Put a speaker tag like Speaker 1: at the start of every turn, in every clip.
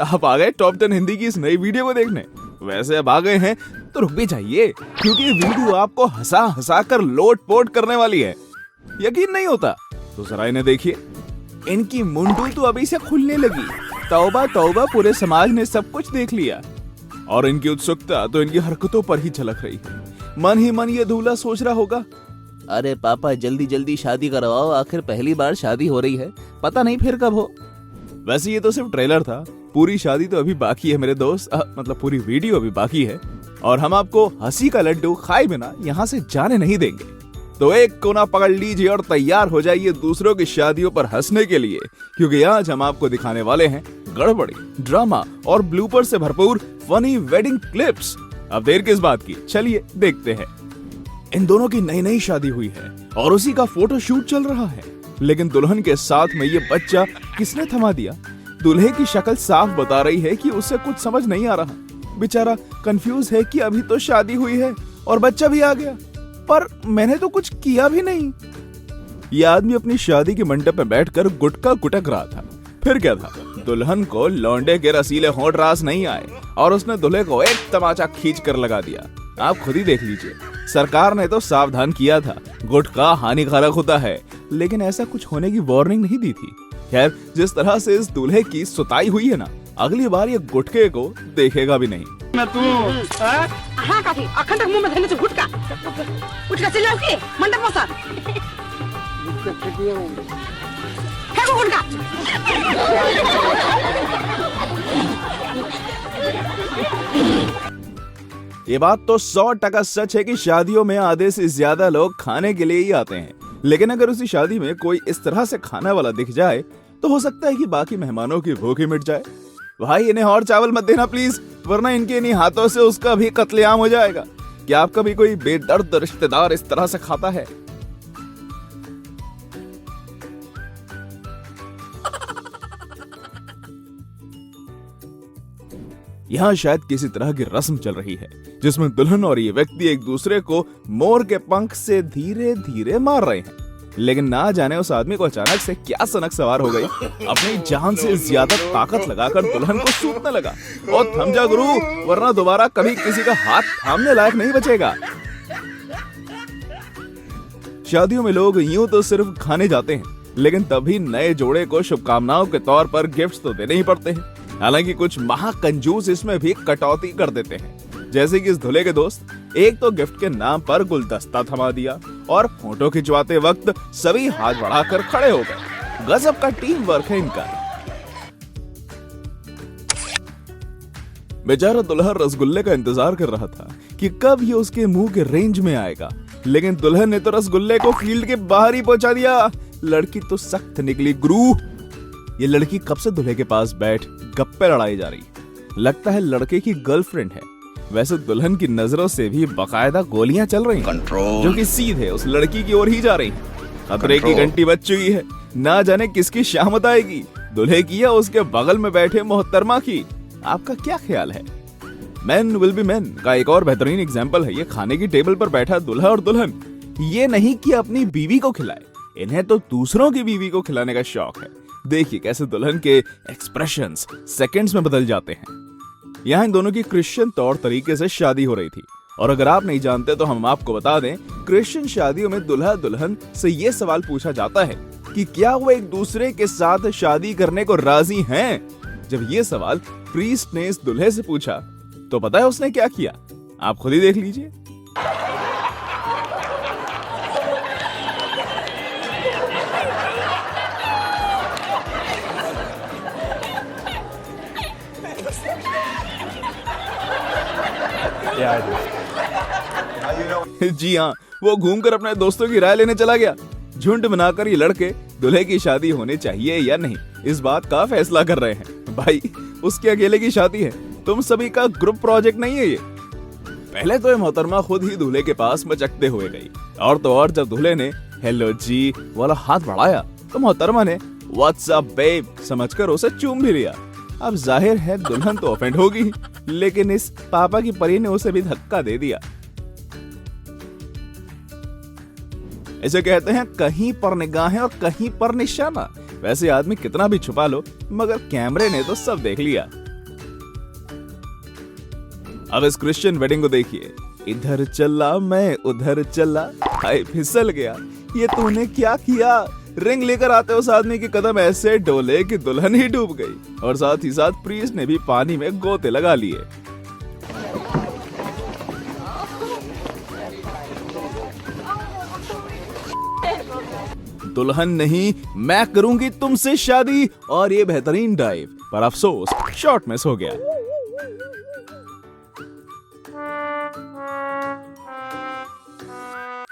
Speaker 1: आप आ गए टॉप 10 हिंदी की इस नई वीडियो को देखने। वैसे अब आ गए हैं तो रुक भी जाइए, क्योंकि ये वीडियो आपको हंसा हंसा कर लोट पोट करने वाली है। यकीन नहीं होता तो जरा इन्हें देखिए। इनकी मुंडू तो अभी से खुलने लगी। तौबा तौबा, पूरे समाज ने सब कुछ देख लिया और इनकी उत्सुकता तो इनकी हरकतों पर ही झलक रही है। मन ही मन ये दूल्हा सोच रहा होगा,
Speaker 2: अरे पापा जल्दी जल्दी शादी करवाओ, आखिर पहली बार शादी हो रही है, पता नहीं फिर कब हो।
Speaker 1: वैसे ये तो सिर्फ ट्रेलर था, पूरी शादी तो अभी बाकी है मेरे दोस्त, मतलब पूरी वीडियो अभी बाकी है और हम आपको हंसी का लड्डू खाए बिना यहाँ से जाने नहीं देंगे। तो एक कोना पकड़ लीजिए और तैयार हो जाइए दूसरों की शादियों पर हंसने के लिए, क्योंकि आज हम आपको दिखाने वाले हैं गड़बड़ी, ड्रामा और ब्लूपर से भरपूर फनी वेडिंग क्लिप्स। अब देर किस बात की, चलिए देखते हैं। इन दोनों की नई नई शादी हुई है और उसी का फोटो शूट चल रहा है, लेकिन दुल्हन के साथ में ये बच्चा किसने थमा दिया? दूल्हे की शक्ल साफ बता रही है कि उसे कुछ समझ नहीं आ रहा। बेचारा कंफ्यूज है कि अभी तो शादी हुई है और बच्चा भी आ गया, पर मैंने तो कुछ किया भी नहीं। ये आदमी अपनी शादी के मंडप में बैठकर गुटका गुटक रहा था। फिर क्या था, दुल्हन को लौंडे के रसीले होंठ रास नहीं आए और उसने दूल्हे को एक तमाचा खींच कर लगा दिया। आप खुद ही देख लीजिए। सरकार ने तो सावधान किया था, गुटखा हानिकारक होता है, लेकिन ऐसा कुछ होने की वार्निंग नहीं दी थी। खैर, जिस तरह से इस दूल्हे की सुताई हुई है ना, अगली बार ये गुटके को देखेगा भी नहीं।
Speaker 3: मैं तू हाँ काफी अखंड मुंह में धरने से गुटका गुटका से लाओ के मंडप में सर है वो गुटका।
Speaker 1: ये बात तो 100% सच है कि शादियों में आधे से ज्यादा लोग खाने के लिए ही आते हैं, लेकिन अगर उसी शादी में कोई इस तरह से खाने वाला दिख जाए तो हो सकता है कि बाकी मेहमानों की भूख ही मिट जाए। भाई इन्हें और चावल मत देना प्लीज, वरना इनके इन्हीं हाथों से उसका भी कत्लेआम हो जाएगा। क्या आपका भी कोई बेदर्द रिश्तेदार इस तरह से खाता है? यहाँ शायद किसी तरह की रस्म चल रही है, जिसमें दुल्हन और ये व्यक्ति एक दूसरे को मोर के पंख से धीरे धीरे मार रहे हैं, लेकिन ना जाने उस आदमी को अचानक से क्या सनक सवार हो गई। अपनी जान से ज्यादा ताकत लगाकर दुल्हन को सूंघने लगा। और थम जा गुरु, वरना दोबारा कभी किसी का हाथ थामने लायक नहीं बचेगा। शादियों में लोग यूं तो सिर्फ खाने जाते हैं, लेकिन तभी नए जोड़े को शुभकामनाओं के तौर पर गिफ्ट्स तो देने ही पड़ते हैं। हालांकि कुछ महाकंजूस इसमें भी कटौती कर देते हैं, जैसे कि इस दूल्हे के दोस्त। एक तो गिफ्ट के नाम पर गुलदस्ता थमा दिया और फोटो खिंचवाते वक्त सभी हाथ बढ़ाकर खड़े हो गए। गजब का टीम वर्क है इनका। बेचारा दुल्हा रसगुल्ले का इंतजार कर रहा था कि कब ये उसके मुंह के रेंज में आएगा, लेकिन दुल्हन ने तो रसगुल्ले को फील्ड के बाहर ही पहुंचा दिया। लड़की तो सख्त निकली गुरु। ये लड़की कब से दूल्हे के पास बैठ गप्पे लड़ाई जा रही, लगता है लड़के की गर्लफ्रेंड है। वैसे दुल्हन की नजरों से भी बाकायदा गोलियां चल रही हैं, जो कि सीधे उस लड़की की ओर ही जा रही हैं। खतरे की घंटी बज चुकी है, ना जाने किसकी शामत आएगी, दूल्हे की या उसके बगल में बैठे मोहतरमा की। आपका क्या ख्याल है? मैन विल बी मैन का एक और बेहतरीन एग्जाम्पल है ये खाने की टेबल पर बैठा दूल्हा और दुल्हन। ये नहीं कि अपनी बीवी को खिलाए, इन्हें तो दूसरों की बीवी को खिलाने का शौक है। देखिए कैसे दुल्हन के एक्सप्रेशंस सेकंड्स में बदल जाते हैं। यहाँ इन दोनों की क्रिश्चियन तौर तरीके से शादी हो रही थी, और अगर आप नहीं जानते तो हम आपको बता दें, क्रिश्चियन शादियों में दुल्हा दुल्हन से ये सवाल पूछा जाता है कि क्या वो एक दूसरे के साथ शादी करने को राजी हैं। जब ये सवाल प्रीस्ट ने इस दुल्हे से पूछा तो पता है उसने क्या किया? आप खुद ही देख लीजिए। जी हाँ, वो घूमकर अपने दोस्तों की राय लेने चला गया। झुंड बनाकर ये लड़के दूल्हे की शादी होनी चाहिए या नहीं, इस बात का फैसला कर रहे हैं। भाई उसके अकेले की शादी है, तुम सभी का ग्रुप प्रोजेक्ट नहीं है ये। पहले तो ये मोहतरमा खुद ही दूल्हे के पास मचकते हुए गई, और तो और जब दूल्हे ने हेलो जी वाला हाथ बढ़ाया तो मोहतरमा ने व्हाट्स अप बेब समझकर उसे चूम भी लिया। अब जाहिर है दुल्हन तो ऑफेंड होगी, लेकिन इस पापा की परी ने उसे भी धक्का दे दिया। इसे कहते हैं कहीं पर निगाहें और कहीं पर निशाना। वैसे आदमी कितना भी छुपा लो, मगर कैमरे ने तो सब देख लिया। अब इस क्रिश्चियन वेडिंग को देखिए। इधर चला मैं उधर चला, हाय फिसल गया, ये तूने क्या किया। रिंग लेकर आते उस आदमी के कदम ऐसे डोले कि दुल्हन ही डूब गई और साथ ही साथ प्रीस्ट ने भी पानी में गोते लगा लिए। दुल्हन नहीं, मैं करूंगी तुमसे शादी। और ये बेहतरीन डाइव, पर अफसोस शॉट मिस हो गया।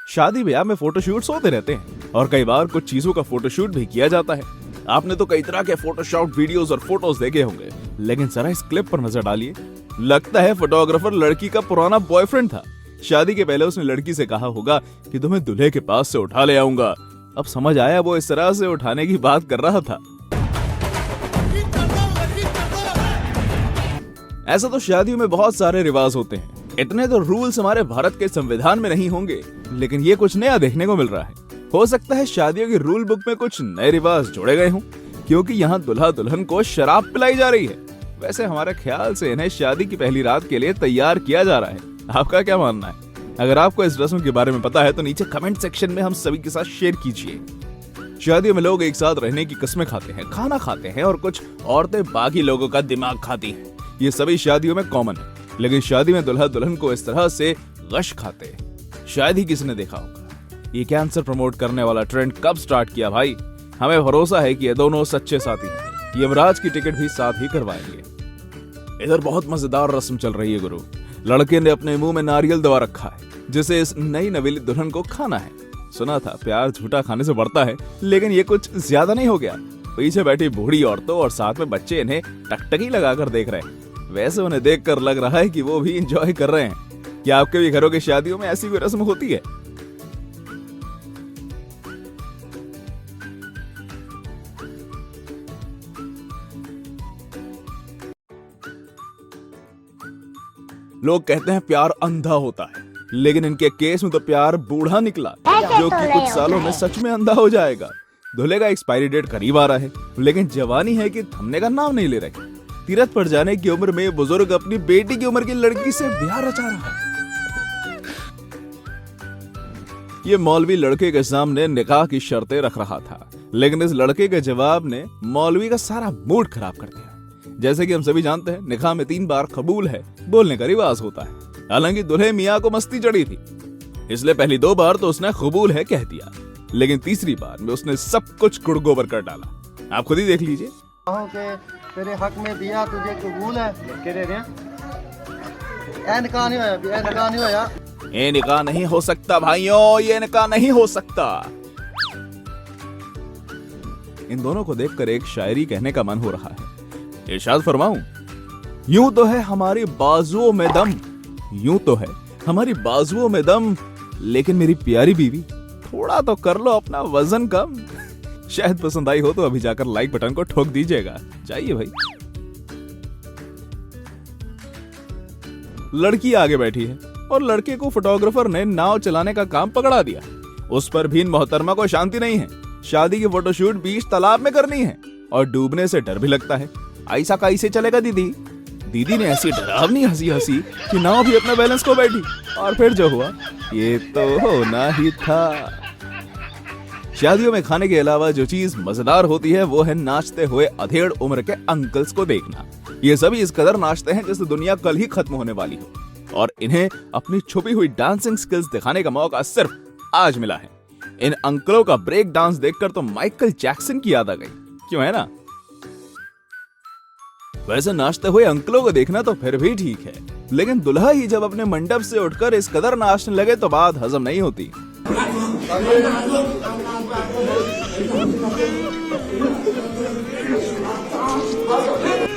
Speaker 1: शादी ब्याह में फोटोशूट्स होते रहते हैं और कई बार कुछ चीजों का फोटोशूट भी किया जाता है। आपने तो कई तरह के फोटोशॉट वीडियोस और फोटोज देखे होंगे, लेकिन जरा इस क्लिप पर नजर डालिए। लगता है फोटोग्राफर लड़की का पुराना बॉयफ्रेंड था। शादी के पहले उसने लड़की से कहा होगा कि तुम्हें दूल्हे के पास से उठा ले आऊंगा। अब समझ आया वो इस तरह से उठाने की बात कर रहा था। ऐसा तो शादियों में बहुत सारे रिवाज होते हैं। इतने तो रूल्स हमारे भारत के संविधान में नहीं होंगे, लेकिन ये कुछ नया देखने को मिल रहा है। हो सकता है शादियों की रूल बुक में कुछ नए रिवाज जोड़े गए हों, क्योंकि यहाँ दुल्हा दुल्हन को शराब पिलाई जा रही है। वैसे हमारे ख्याल से इन्हें शादी की पहली रात के लिए तैयार किया जा रहा है। आपका क्या मानना है? अगर आपको इस रस्म के बारे में पता है तो नीचे कमेंट सेक्शन में हम सभी के साथ शेयर कीजिए। शादियों में लोग एक साथ रहने की कस्में खाते हैं, खाना खाते हैं और कुछ औरतें बाकी लोगों का दिमाग खाती हैं। ये सभी शादियों में कॉमन है, लेकिन शादी में दुल्हा दुल्हन को इस तरह से गश खाते हैं, शायद ही किसी ने देखा होगा। ये कैंसर प्रमोट करने वाला ट्रेंड कब स्टार्ट किया भाई? हमें भरोसा है कि ये दोनों सच्चे साथी हैं। यमराज की टिकट भी साथ ही करवाएंगे। इधर बहुत मजेदार रस्म चल रही है गुरु। लड़के ने अपने मुंह में नारियल दबा रखा है, जिसे इस नई नवेली दुल्हन को खाना है। सुना था प्यार झूठा खाने से बढ़ता है, लेकिन ये कुछ ज्यादा नहीं हो गया। पीछे बैठी बूढ़ी औरतों और साथ में बच्चे इन्हें टकटकी लगाकर देख रहे हैं। वैसे उन्हें देखकर लग रहा है कि वो भी एंजॉय कर रहे हैं। क्या आपके भी घरों की शादियों में ऐसी कोई रस्म होती है? लोग कहते हैं प्यार अंधा होता है, लेकिन इनके केस में तो प्यार बूढ़ा निकला, जो कि कुछ सालों में सच में अंधा हो जाएगा। दूल्हे का एक्सपायरी डेट करीब आ रहा है, लेकिन जवानी है कि थमने का नाम नहीं ले रहे। तीरथ पर जाने की उम्र में बुजुर्ग अपनी बेटी की उम्र की लड़की से ब्याह रचा रहा है। ये मौलवी लड़के के सामने निकाह की शर्तें रख रहा था, लेकिन इस लड़के के जवाब ने मौलवी का सारा मूड खराब कर दिया। जैसे कि हम सभी जानते हैं, निकाह में 3 बार कबूल है बोलने का रिवाज होता है। हालांकि दूल्हे मियाँ को मस्ती चढ़ी थी, इसलिए पहली 2 बार तो उसने कबूल है कह दिया, लेकिन तीसरी बार में उसने सब कुछ गुड़गोबर कर डाला। आप खुद ही देख लीजिए।
Speaker 4: के तेरे हक में दिया तुझे कबूल है, कह रहे हैं ए निकाह नहीं होया, ए निकाह नहीं होया,
Speaker 1: ये निकाह नहीं हो सकता भाइयों, ये निकाह नहीं हो सकता। इन दोनों को देखकर एक शायरी कहने का मन हो रहा है। इरशाद फरमाऊं, यूं तो है हमारी बाजुओं में दम, यूं तो है हमारी बाजुओं में दम, लेकिन मेरी प्यारी बीवी थोड़ा तो कर लो अपना वजन कम। शायद पसंद आई हो तो अभी जाकर लाइक बटन को ठोक दीजिएगा। चाहिए भाई। लड़की आगे बैठी है और लड़के को फोटोग्राफर ने नाव चलाने का काम पकड़ा दिया। उस पर भी इन मोहतरमा को शांति नहीं है। शादी की फोटोशूट बीच तालाब में करनी है और डूबने से डर भी लगता है। ऐसा कैसे चलेगा दीदी? दीदी ने ऐसी डरावनी हंसी हंसी कि नाव भी अपने बैलेंस को बैठी, और फिर जो हुआ ये तो होना ही था। शादियों में खाने के अलावा जो चीज मजेदार होती है वो है नाचते हुए अधेड़ उम्र के अंकल्स को देखना। ये सभी इस कदर नाचते हैं जैसे दुनिया कल ही खत्म होने वाली हो, और इन्हें अपनी छुपी हुई डांसिंग स्किल्स दिखाने का मौका सिर्फ आज मिला है। इन अंकलों का ब्रेक डांस देखकर तो माइकल जैक्सन की याद आ गई, क्यों है ना? वैसे नाचते हुए अंकलों को देखना तो फिर भी ठीक है, लेकिन दुल्हा ही जब अपने मंडप से उठकर इस कदर नाचने लगे तो बात हजम नहीं होती।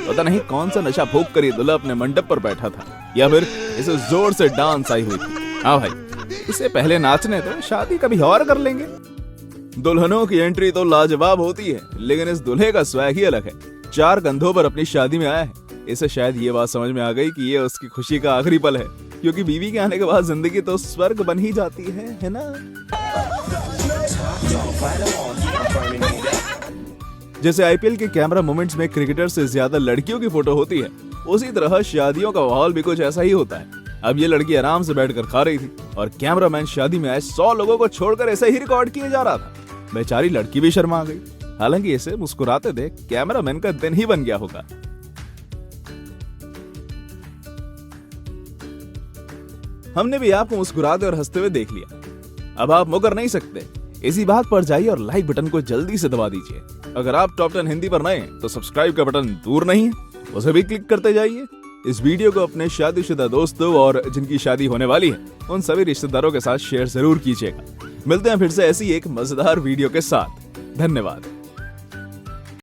Speaker 1: पता नहीं कौन सा नशा फूंक कर ये दुल्हा अपने मंडप पर बैठा था, या फिर इसे जोर से डांस आई हुई थी। हाँ भाई, इसे पहले नाचने तो शादी कभी और कर लेंगे। दुल्हनों की एंट्री तो लाजवाब होती है, लेकिन इस दूल्हे का स्वैग ही अलग है। 4 कंधों पर अपनी शादी में आया है। इसे शायद ये बात समझ में आ गई कि ये उसकी खुशी का आखिरी पल है, क्योंकि बीवी के आने के बाद जिंदगी तो स्वर्ग बन ही जाती है ना? जैसे आईपीएल के कैमरा मोमेंट्स में क्रिकेटर से ज्यादा लड़कियों की फोटो होती है, उसी तरह शादियों का माहौल भी कुछ ऐसा ही होता है। अब ये लड़की आराम से बैठकर खा रही थी और कैमरामैन शादी में आए 100 लोगों को छोड़कर ऐसे ही रिकॉर्ड किए जा रहा था। बेचारी लड़की भी शर्मा गई। हालांकि इसे मुस्कुराते देख कैमरामैन का दिन ही बन गया होगा। हमने भी आपको मुस्कुराते और हंसते हुए देख लिया। अब आप मुकर नहीं सकते। इसी बात पर जाइए और लाइक बटन को जल्दी से दबा दीजिए। अगर आप टॉप 10 हिंदी पर नए हैं तो सब्सक्राइब का बटन दूर नहीं है, उसे भी क्लिक करते जाइए। इस वीडियो को अपने शादीशुदा दोस्तों और जिनकी शादी होने वाली है उन सभी रिश्तेदारों के साथ शेयर जरूर कीजिएगा। मिलते हैं फिर से ऐसी एक मजेदार वीडियो के साथ। धन्यवाद।